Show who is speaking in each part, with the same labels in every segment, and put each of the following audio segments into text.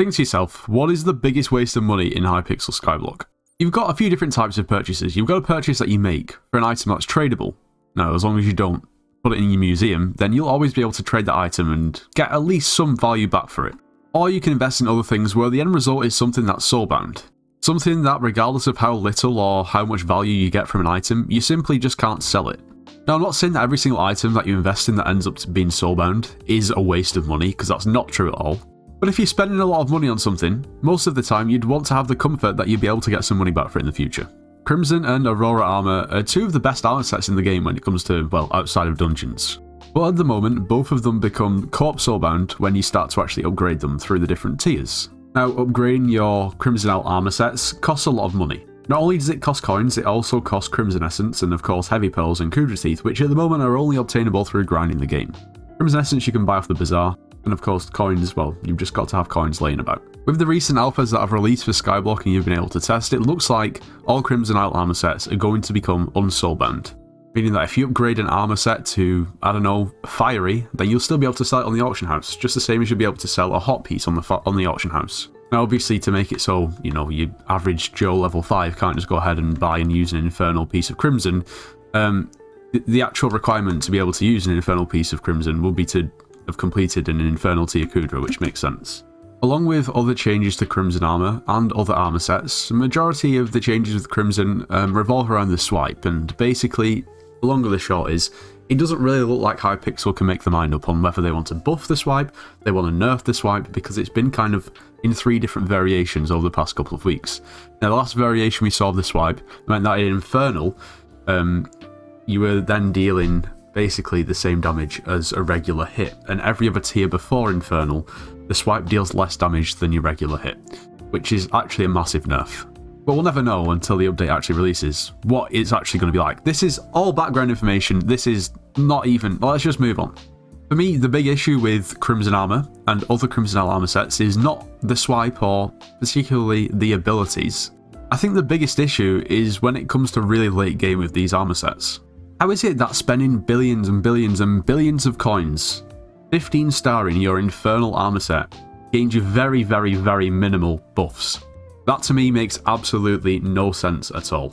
Speaker 1: Think to yourself, what is the biggest waste of money in Hypixel Skyblock? You've got a few different types of purchases. You've got a purchase that you make for an item that's tradable. Now, as long as you don't put it in your museum, then you'll always be able to trade that item and get at least some value back for it. Or you can invest in other things where the end result is something that's soulbound. Something that, regardless of how little or how much value you get from an item, you simply just can't sell it. Now, I'm not saying that every single item that you invest in that ends up being soulbound is a waste of money, because that's not true at all. But if you're spending a lot of money on something, most of the time you'd want to have the comfort that you'd be able to get some money back for it in the future. Crimson and Aurora armor are two of the best armor sets in the game when it comes to, well, outside of dungeons. But at the moment, both of them become co-op soulbound when you start to actually upgrade them through the different tiers. Now, upgrading your Crimson Out armor sets costs a lot of money. Not only does it cost coins, it also costs Crimson Essence and of course Heavy Pearls and Kudra Teeth, which at the moment are only obtainable through grinding the game. Crimson Essence you can buy off the Bazaar, and of course coins, well, you've just got to have coins laying about. With the recent alphas that have released for Skyblock and you've been able to test, it looks like all Crimson Out armor sets are going to become unsoulbound. Meaning that if you upgrade an armor set to, I don't know, Fiery, then you'll still be able to sell it on the auction house, just the same as you'll be able to sell a hot piece on the auction house. Now obviously to make it so, you know, your average Joe level 5 can't just go ahead and buy and use an infernal piece of Crimson, the actual requirement to be able to use an infernal piece of Crimson will be to have completed an infernal tier Kudra, which makes sense. Along with other changes to Crimson armor and other armor sets, the majority of the changes with Crimson revolve around the swipe, and basically, the long or the short is, it doesn't really look like Hypixel can make their mind up on whether they want to buff the swipe, they want to nerf the swipe, because it's been kind of in 3 different variations over the past couple of weeks. Now, the last variation we saw of the swipe meant that in Infernal, you were then dealing basically the same damage as a regular hit, and every other tier before Infernal, the swipe deals less damage than your regular hit, which is actually a massive nerf. But we'll never know until the update actually releases what it's actually going to be like. This is all background information, this is not even, well, let's just move on. For me, the big issue with Crimson armor and other Crimson armor sets is not the swipe or particularly the abilities. I think the biggest issue is when it comes to really late game with these armor sets. How is it that spending billions and billions and billions of coins, 15 star in your infernal armor set, gains you very, very, very minimal buffs? That to me makes absolutely no sense at all.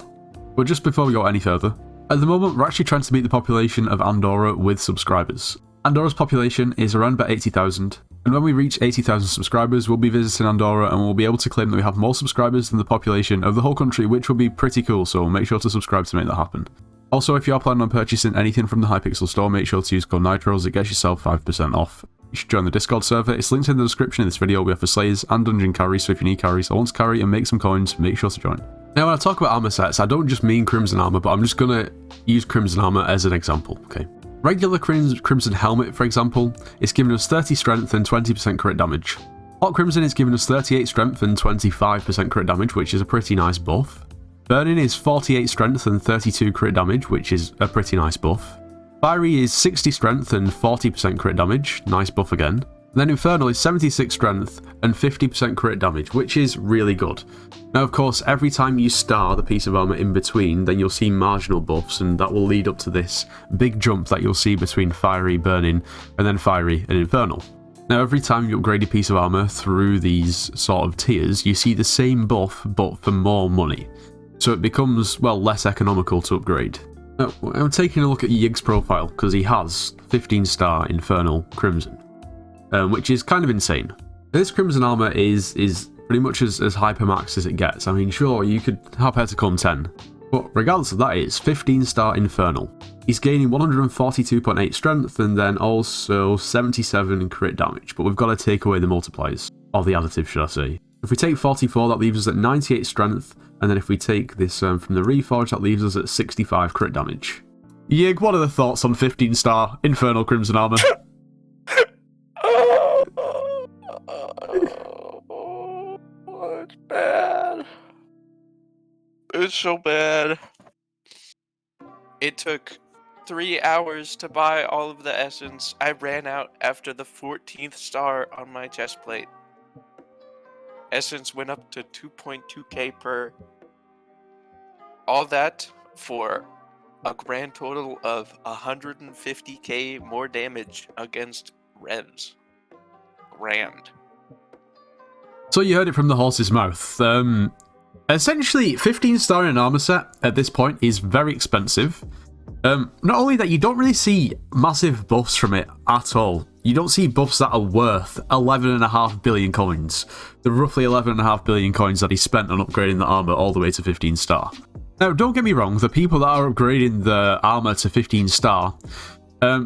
Speaker 1: But just before we go any further, at the moment we're actually trying to meet the population of Andorra with subscribers. Andorra's population is around about 80,000, and when we reach 80,000 subscribers we'll be visiting Andorra and we'll be able to claim that we have more subscribers than the population of the whole country, which will be pretty cool, so make sure to subscribe to make that happen. Also, if you are planning on purchasing anything from the Hypixel store, make sure to use code NITROS, it gets yourself 5% off. You should join the Discord server, it's linked in the description of this video. We offer slayers and dungeon carries, so if you need carries or want to carry and make some coins, make sure to join. Now when I talk about armor sets, I don't just mean Crimson armor, but I'm just going to use Crimson armor as an example, okay? Regular Crimson helmet, for example, is giving us 30 strength and 20% crit damage. Hot Crimson is giving us 38 strength and 25% crit damage, which is a pretty nice buff. Burning is 48 strength and 32 crit damage, which is a pretty nice buff. Fiery is 60 strength and 40% crit damage, nice buff again. Then Infernal is 76 strength and 50% crit damage, which is really good. Now of course, every time you star the piece of armor in between, then you'll see marginal buffs, and that will lead up to this big jump that you'll see between Fiery, Burning, and then Fiery and Infernal. Now every time you upgrade a piece of armor through these sort of tiers, you see the same buff, but for more money. So it becomes, well, less economical to upgrade. Now, I'm taking a look at Yig's profile, because he has 15 star Infernal Crimson, which is kind of insane. This Crimson armor is pretty much as hypermax as it gets. I mean, sure, you could have Herticum 10, but regardless of that, it's 15 star Infernal. He's gaining 142.8 strength and then also 77 crit damage, but we've got to take away the multipliers, or the additive should I say. If we take 44, that leaves us at 98 strength, and then if we take this from the Reforge, that leaves us at 65 crit damage. Yig, what are the thoughts on 15 star Infernal Crimson armor?
Speaker 2: It's bad. It's so bad. It took 3 hours to buy all of the essence. I ran out after the 14th star on my chest plate. Essence went up to 2.2k per. All that for a grand total of 150k more damage against Rens. Grand.
Speaker 1: So you heard it from the horse's mouth. Essentially, 15 star in an armor set at this point is very expensive. Not only that, you don't really see massive buffs from it at all. You don't see buffs that are worth 11.5 billion coins. The roughly 11.5 billion coins that he spent on upgrading the armor all the way to 15 star. Now, don't get me wrong, the people that are upgrading the armor to 15 star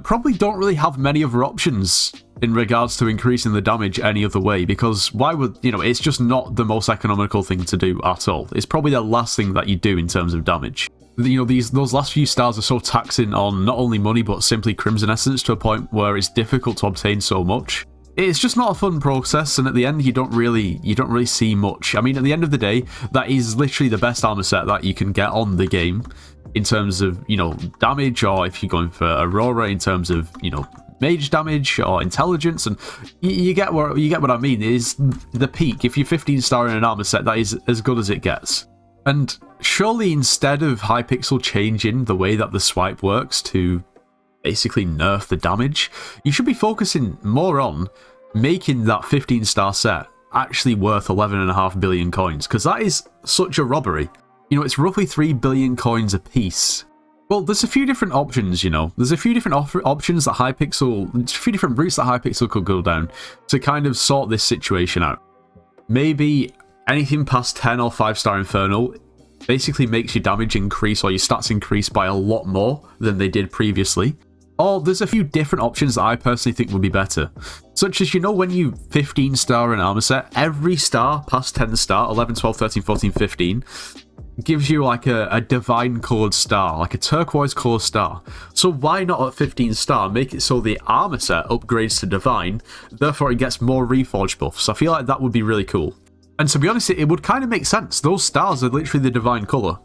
Speaker 1: probably don't really have many other options in regards to increasing the damage any other way, because why would, it's just not the most economical thing to do at all. It's probably the last thing that you do in terms of damage. Those last few stars are so taxing on not only money but simply Crimson Essence to a point where it's difficult to obtain so much. It's just not a fun process, and at the end you don't really see much. I mean, at the end of the day, that is literally the best armor set that you can get on the game in terms of, damage, or if you're going for Aurora in terms of, mage damage or intelligence, and you get what I mean. It is the peak. If you're 15 star in an armor set, that is as good as it gets. And surely instead of Hypixel changing the way that the swipe works to basically nerf the damage, you should be focusing more on making that 15 star set actually worth 11.5 billion coins, because that is such a robbery. It's roughly 3 billion coins a piece. Well, there's a few different options, There's a few different options that Hypixel, a few different routes that Hypixel could go down to kind of sort this situation out. Maybe anything past 10 or 5 star Infernal basically makes your damage increase or your stats increase by a lot more than they did previously. Or there's a few different options that I personally think would be better. Such as, when you 15 star an armor set, every star past 10 star, 11, 12, 13, 14, 15, gives you like a divine coloured star, like a turquoise coloured star. So why not at 15 star make it so the armor set upgrades to divine, therefore it gets more reforged buffs? I feel like that would be really cool. And to be honest, it would kind of make sense. Those stars are literally the divine colour.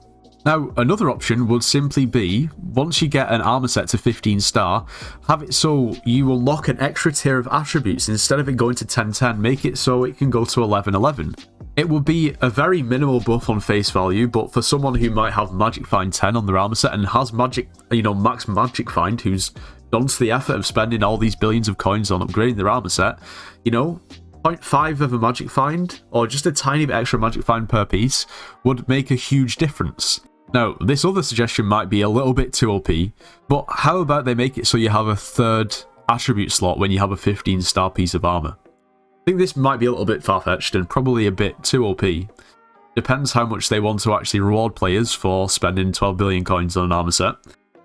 Speaker 1: Now, another option would simply be, once you get an armor set to 15 star, have it so you unlock an extra tier of attributes. Instead of it going to 10-10, make it so it can go to 11-11. It would be a very minimal buff on face value, but for someone who might have Magic Find 10 on their armor set and has magic, max Magic Find, who's gone to the effort of spending all these billions of coins on upgrading their armor set, 0.5 of a Magic Find, or just a tiny bit extra Magic Find per piece, would make a huge difference. Now, this other suggestion might be a little bit too OP, but how about they make it so you have a third attribute slot when you have a 15 star piece of armor? I think this might be a little bit far-fetched and probably a bit too OP. Depends how much they want to actually reward players for spending 12 billion coins on an armor set,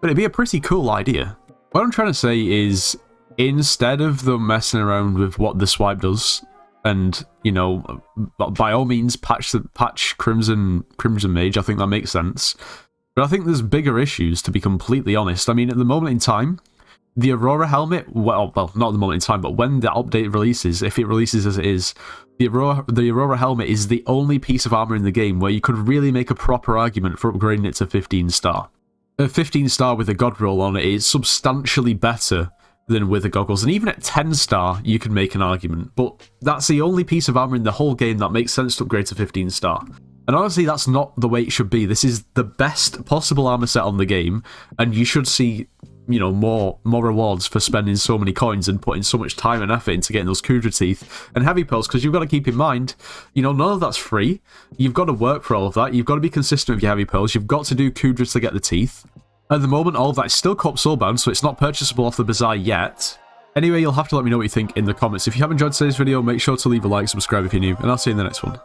Speaker 1: but it'd be a pretty cool idea. What I'm trying to say is, instead of them messing around with what the swipe does, and, by all means, patch Crimson Mage, I think that makes sense. But I think there's bigger issues, to be completely honest. I mean, at the moment in time, the Aurora helmet, well, not at the moment in time, but when the update releases, if it releases as it is, the Aurora helmet is the only piece of armor in the game where you could really make a proper argument for upgrading it to 15 star. A 15 star with a god roll on it is substantially better than with the goggles, and even at 10 star you can make an argument, but that's the only piece of armor in the whole game that makes sense to upgrade to 15 star. And honestly, that's not the way it should be. This is the best possible armor set on the game, and you should see, more rewards for spending so many coins and putting so much time and effort into getting those Kudra teeth and heavy pearls, because you've got to keep in mind, none of that's free. You've got to work for all of that. You've got to be consistent with your heavy pearls. You've got to do Kudras to get the teeth. At the moment, all of that is still co-op soulbound, so it's not purchasable off the bazaar yet. Anyway, you'll have to let me know what you think in the comments. If you have enjoyed today's video, make sure to leave a like, subscribe if you're new, and I'll see you in the next one.